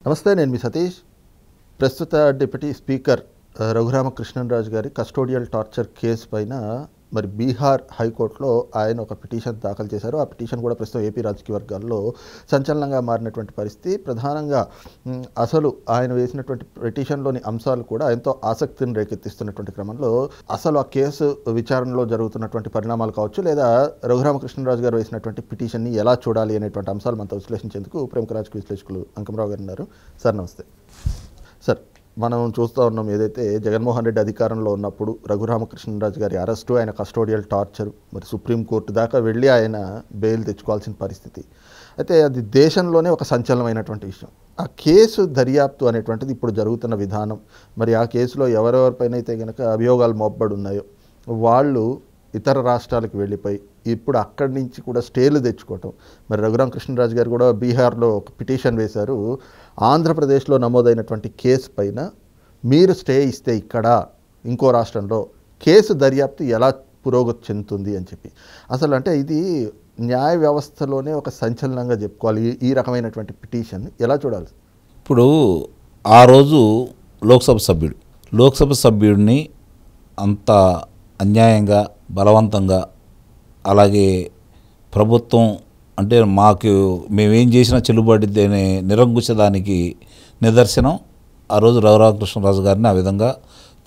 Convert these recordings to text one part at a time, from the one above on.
నమస్తే, నేను మీ సతీష్. ప్రస్తుత డిప్యూటీ స్పీకర్ రఘురామకృష్ణరాజు గారి కస్టోడియల్ టార్చర్ కేసు పైన మరి బీహార్ హైకోర్టులో ఆయన ఒక పిటిషన్ దాఖలు చేశారు. ఆ పిటిషన్ కూడా ప్రస్తుతం ఏపీ రాజకీయ వర్గాల్లో సంచలనంగా మారినటువంటి పరిస్థితి. ప్రధానంగా అసలు ఆయన వేసినటువంటి పిటిషన్లోని అంశాలు కూడా ఎంతో ఆసక్తిని రేకెత్తిస్తున్నటువంటి క్రమంలో అసలు ఆ కేసు విచారణలో జరుగుతున్నటువంటి పరిణామాలు కావచ్చు, లేదా రఘురామకృష్ణరాజు గారు వేసినటువంటి పిటిషన్ని ఎలా చూడాలి అనేటువంటి అంశాలు మనతో విశ్లేషించేందుకు ప్రముఖ రాజకీయ విశ్లేషకులు అంకమరావు గారు ఉన్నారు. సార్ నమస్తే. సార్, మనం చూస్తూ ఉన్నాం, ఏదైతే జగన్మోహన్ రెడ్డి అధికారంలో ఉన్నప్పుడు రఘురామకృష్ణరాజు గారి అరెస్టు, ఆయన కస్టోడియల్ టార్చర్, మరి సుప్రీంకోర్టు దాకా వెళ్ళి ఆయన బెయిల్ తెచ్చుకోవాల్సిన పరిస్థితి. అయితే అది దేశంలోనే ఒక సంచలనమైనటువంటి విషయం. ఆ కేసు దర్యాప్తు అనేటువంటిది ఇప్పుడు జరుగుతున్న విధానం, మరి ఆ కేసులో ఎవరెవరిపైన అయితే కనుక అభియోగాలు మోపబడి ఉన్నాయో వాళ్ళు ఇతర రాష్ట్రాలకు వెళ్ళిపోయి ఇప్పుడు అక్కడి నుంచి కూడా స్టేలు తెచ్చుకోవటం. మరి రఘురామకృష్ణరాజు గారు కూడా బీహార్లో ఒక పిటిషన్ వేశారు, ఆంధ్రప్రదేశ్లో నమోదైనటువంటి కేసు పైన మీరు స్టే ఇస్తే ఇక్కడ ఇంకో రాష్ట్రంలో కేసు దర్యాప్తు ఎలా పురోగతి చెందుతుంది అని చెప్పి. అసలు అంటే ఇది న్యాయ వ్యవస్థలోనే ఒక సంచలనంగా చెప్పుకోవాలి. ఈ రకమైనటువంటి పిటిషన్ ఎలా చూడాలి? ఇప్పుడు ఆ రోజు లోక్సభ సభ్యుడిని అంత అన్యాయంగా, బలవంతంగా, అలాగే ప్రభుత్వం అంటే మేమేం చేసినా చెల్లుబాటు నిరంకుశదానికి నిదర్శనం ఆ రోజు రఘురామకృష్ణరాజు గారిని ఆ విధంగా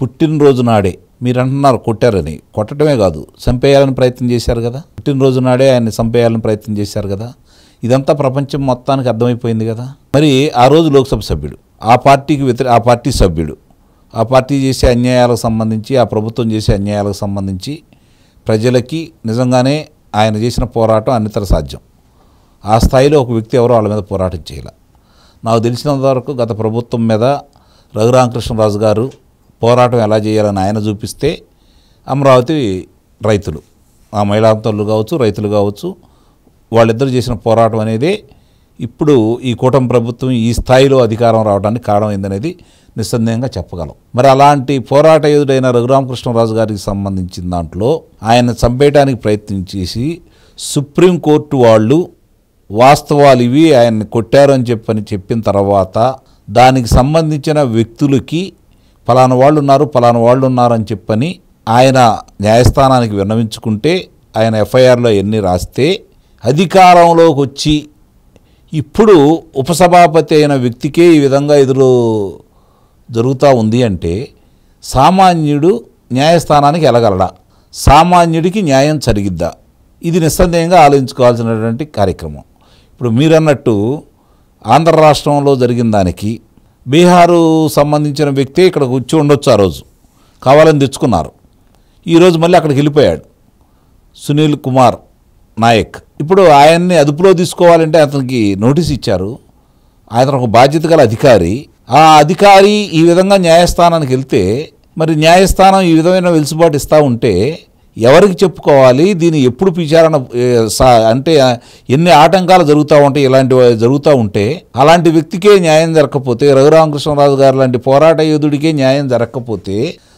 పుట్టినరోజు నాడే, మీరు అంటున్నారు కొట్టారని, కొట్టడమే కాదు చంపేయాలని ప్రయత్నం చేశారు కదా, పుట్టినరోజు నాడే ఆయన్ని చంపేయాలని ప్రయత్నం చేశారు కదా. ఇదంతా ప్రపంచం మొత్తానికి అర్థమైపోయింది కదా. మరి ఆ రోజు లోక్సభ సభ్యుడు, ఆ పార్టీ సభ్యుడు, ఆ పార్టీ చేసే అన్యాయాలకు సంబంధించి, ఆ ప్రభుత్వం చేసే అన్యాయాలకు సంబంధించి ప్రజలకి నిజంగానే ఆయన చేసిన పోరాటం అన్నితర సాధ్యం. ఆ స్థాయిలో ఒక వ్యక్తి ఎవరో వాళ్ళ మీద పోరాటం చేయాలి. నాకు తెలిసినంత వరకు గత ప్రభుత్వం మీద రఘురామకృష్ణరాజు గారు పోరాటం ఎలా చేయాలని ఆయన చూపిస్తే అమరావతి రైతులు, ఆ మహిళా తల్లులు కావచ్చు, రైతులు కావచ్చు, వాళ్ళిద్దరూ చేసిన పోరాటం అనేది ఇప్పుడు ఈ కూటమి ప్రభుత్వం ఈ స్థాయిలో అధికారం రావడానికి కారణమైందనేది నిస్సందేహంగా చెప్పగలం. మరి అలాంటి పోరాట యోధుడైన రఘురామకృష్ణరాజు గారికి సంబంధించిన దాంట్లో ఆయన చంపేయడానికి ప్రయత్నించేసి సుప్రీంకోర్టు వాళ్ళు వాస్తవాలు ఇవి, ఆయన్ని కొట్టారు అని చెప్పిన తర్వాత దానికి సంబంధించిన వ్యక్తులకి ఫలానా వాళ్ళు ఉన్నారని చెప్పని ఆయన న్యాయస్థానానికి విన్నవించుకుంటే, ఆయన ఎఫ్ఐఆర్లో ఎన్ని రాస్తే అధికారంలోకి వచ్చి ఇప్పుడు ఉపసభాపతి అయిన వ్యక్తికే ఈ విధంగా ఎదురు జరుగుతూ ఉంది అంటే సామాన్యుడు న్యాయస్థానానికి వెళ్ళగలడా? సామాన్యుడికి న్యాయం జరిగిద్దా? ఇది నిస్సందేహంగా ఆలోచించుకోవాల్సినటువంటి కార్యక్రమం. ఇప్పుడు మీరన్నట్టు ఆంధ్ర రాష్ట్రంలో జరిగిన దానికి బీహారు సంబంధించిన వ్యక్తి ఇక్కడ వచ్చి ఉండొచ్చు, ఆ రోజు కావాలని తెచ్చుకున్నారు, ఈరోజు మళ్ళీ అక్కడికి వెళ్ళిపోయాడు సునీల్ కుమార్ నాయక్. ఇప్పుడు ఆయన్ని అదుపులో తీసుకోవాలంటే అతనికి నోటీస్ ఇచ్చారు, ఆయన ఒక బాధ్యత గల అధికారి. ఆ అధికారి ఈ విధంగా న్యాయస్థానానికి వెళ్తే మరి న్యాయస్థానం ఈ విధమైన వెలుసుబాటు ఇస్తూ ఉంటే ఎవరికి చెప్పుకోవాలి? దీన్ని ఎప్పుడు విచారణ అంటే ఎన్ని ఆటంకాలు జరుగుతూ ఉంటాయి, ఇలాంటివి జరుగుతూ ఉంటే అలాంటి వ్యక్తికే న్యాయం జరగకపోతే, రఘురామకృష్ణరాజు గారు లాంటి పోరాట యోధుడికే న్యాయం జరగకపోతే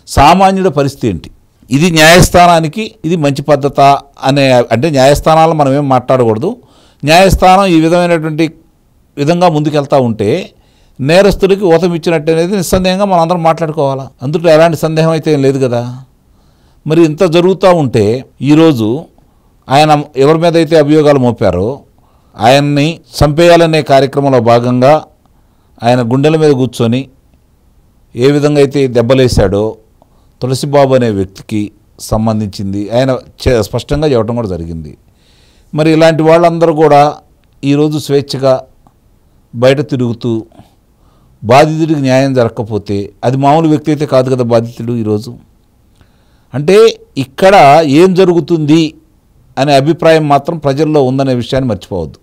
సామాన్యుడి పరిస్థితి ఏంటి? ఇది న్యాయస్థానానికి ఇది మంచి పద్ధత అనే, అంటే న్యాయస్థానాలు మనం ఏం మాట్లాడకూడదు, న్యాయస్థానం ఈ విధంగా ముందుకెళ్తూ ఉంటే నేరస్తుడికి ఊతం ఇచ్చినట్టు అనేది నిస్సందేహంగా మనం అందరం మాట్లాడుకోవాలా. అందులో ఎలాంటి సందేహం అయితే ఏం లేదు కదా. మరి ఇంత జరుగుతూ ఉంటే ఈరోజు ఆయన ఎవరి మీద అయితే అభియోగాలు మోపారో ఆయన్ని చంపేయాలనే కార్యక్రమంలో భాగంగా ఆయన గుండెల మీద కూర్చొని ఏ విధంగా అయితే దెబ్బలేశాడో తులసిబాబు అనే వ్యక్తికి సంబంధించింది ఆయన స్పష్టంగా చెప్పడం కూడా జరిగింది. మరి ఇలాంటి వాళ్ళందరూ కూడా ఈరోజు స్వేచ్ఛగా బయట తిరుగుతూ బాధితుడికి న్యాయం జరగకపోతే, అది మామూలు వ్యక్తి అయితే కాదు కదా బాధితుడు. ఈరోజు అంటే ఇక్కడ ఏం జరుగుతుంది అనే అభిప్రాయం మాత్రం ప్రజల్లో ఉందనే విషయాన్ని మర్చిపోవద్దు.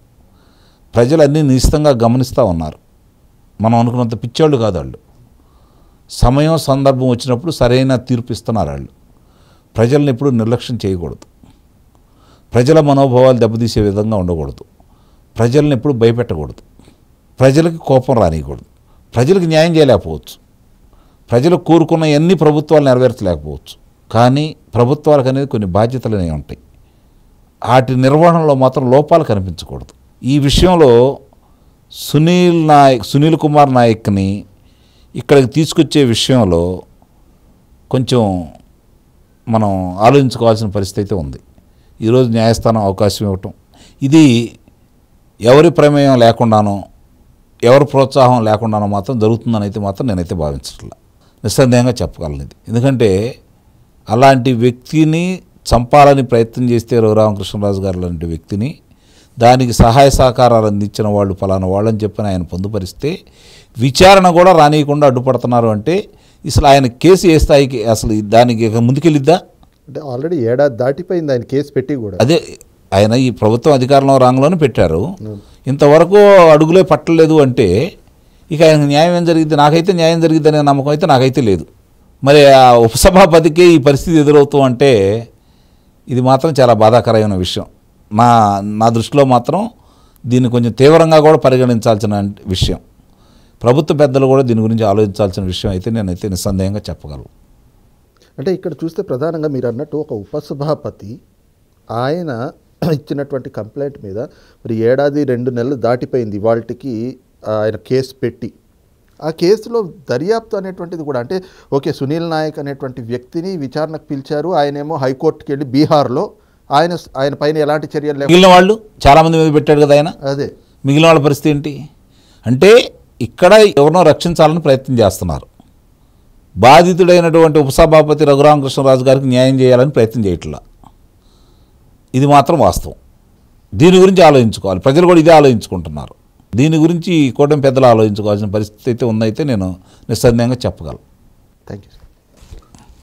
ప్రజలు అన్నీ నిశ్చితంగా గమనిస్తూ ఉన్నారు. మనం అనుకున్నంత పిచ్చోళ్ళు కాదు వాళ్ళు. సమయం సందర్భం వచ్చినప్పుడు సరైన తీర్పు ఇస్తున్నారు వాళ్ళు. ప్రజల్ని ఎప్పుడు నిర్లక్ష్యం చేయకూడదు, ప్రజల మనోభావాలు దెబ్బతీసే విధంగా ఉండకూడదు, ప్రజల్ని ఎప్పుడు భయపెట్టకూడదు, ప్రజలకి కోపం రానియకూడదు, ప్రజలకు న్యాయం చేయలేకపోవచ్చు, ప్రజలు కోరుకున్న ఎన్ని ప్రభుత్వాలు నెరవేర్చలేకపోవచ్చు, కానీ ప్రభుత్వాలకు అనేది కొన్ని బాధ్యతలు అనేవి ఉంటాయి. వాటి నిర్వహణలో మాత్రం లోపాలు కనిపించకూడదు. ఈ విషయంలో సునీల్ కుమార్ నాయక్ని ఇక్కడికి తీసుకొచ్చే విషయంలో కొంచెం మనం ఆలోచించుకోవాల్సిన పరిస్థితి అయితే ఉంది. ఈరోజు న్యాయస్థానం అవకాశం ఇవ్వటం, ఇది ఎవరి ప్రమేయం లేకుండానో ఎవరి ప్రోత్సాహం లేకుండానో మాత్రం జరుగుతుందని అయితే మాత్రం నేనైతే భావించట్లా, నిస్సందేహంగా చెప్పగలను ఇది. ఎందుకంటే అలాంటి వ్యక్తిని చంపాలని ప్రయత్నం చేస్తే రఘురామకృష్ణరాజు గారు లాంటి వ్యక్తిని, దానికి సహాయ సహకారాలు అందించిన వాళ్ళు ఫలానా వాళ్ళని చెప్పని ఆయన పొందుపరిస్తే విచారణ కూడా రానియకుండా అడ్డుపడుతున్నారు అంటే అసలు ఆయన కేసు ఏ స్థాయికి, అసలు దానికి ముందుకెళ్ళిద్దా? అంటే ఆల్రెడీ ఏడాది దాటిపోయింది ఆయన కేసు పెట్టి కూడా. అదే ఆయన ఈ ప్రభుత్వం అధికారంలో రాంగ్లోనే పెట్టారు, ఇంతవరకు అడుగులే పట్టలేదు అంటే ఇక ఆయనకు న్యాయం ఏం జరిగింది? నాకైతే న్యాయం జరిగింది అనే నమ్మకం అయితే నాకైతే లేదు. మరి ఆ ఉపసభాపతికి ఈ పరిస్థితి ఎదురవుతూ అంటే ఇది మాత్రం చాలా బాధాకరమైన విషయం. నా దృష్టిలో మాత్రం దీన్ని కొంచెం తీవ్రంగా కూడా పరిగణించాల్సిన విషయం. ప్రభుత్వ పెద్దలు కూడా దీని గురించి ఆలోచించాల్సిన విషయం అయితే నేనైతే నిస్సందేహంగా చెప్పగలను. అంటే ఇక్కడ చూస్తే ప్రధానంగా మీరు అన్నట్టు ఒక ఉపసభాపతి ఆయన ఇచ్చినటువంటి కంప్లైంట్ మీద మరి ఏడాది 2 నెలలు దాటిపోయింది వాళ్ళకి ఆయన కేసు పెట్టి, ఆ కేసులో దర్యాప్తు అనేటువంటిది కూడా అంటే ఓకే సునీల్ నాయక్ అనేటువంటి వ్యక్తిని విచారణకు పిలిచారు, ఆయనేమో హైకోర్టుకి వెళ్ళి బీహార్లో ఆయన పైన ఎలాంటి చర్యలు లేవు. మిగిలిన వాళ్ళు చాలామంది మీద పెట్టాడు కదా ఆయన, అదే మిగిలిన వాళ్ళ పరిస్థితి ఏంటి అంటే ఇక్కడ ఎవరినో రక్షించాలని ప్రయత్నం చేస్తున్నారు. బాధితుడైనటువంటి ఉపసభాపతి రఘురామకృష్ణరాజు గారికి న్యాయం చేయాలని ప్రయత్నం చేయట్లా, ఇది మాత్రం వాస్తవం. దీని గురించి ఆలోచించుకోవాలి, ప్రజలు కూడా ఇదే ఆలోచించుకుంటున్నారు. దీని గురించి కూటమి పెద్దలు ఆలోచించుకోవాల్సిన పరిస్థితి అయితే ఉందైతే నేను నిస్సందేహంగా చెప్పగలను. Thank you.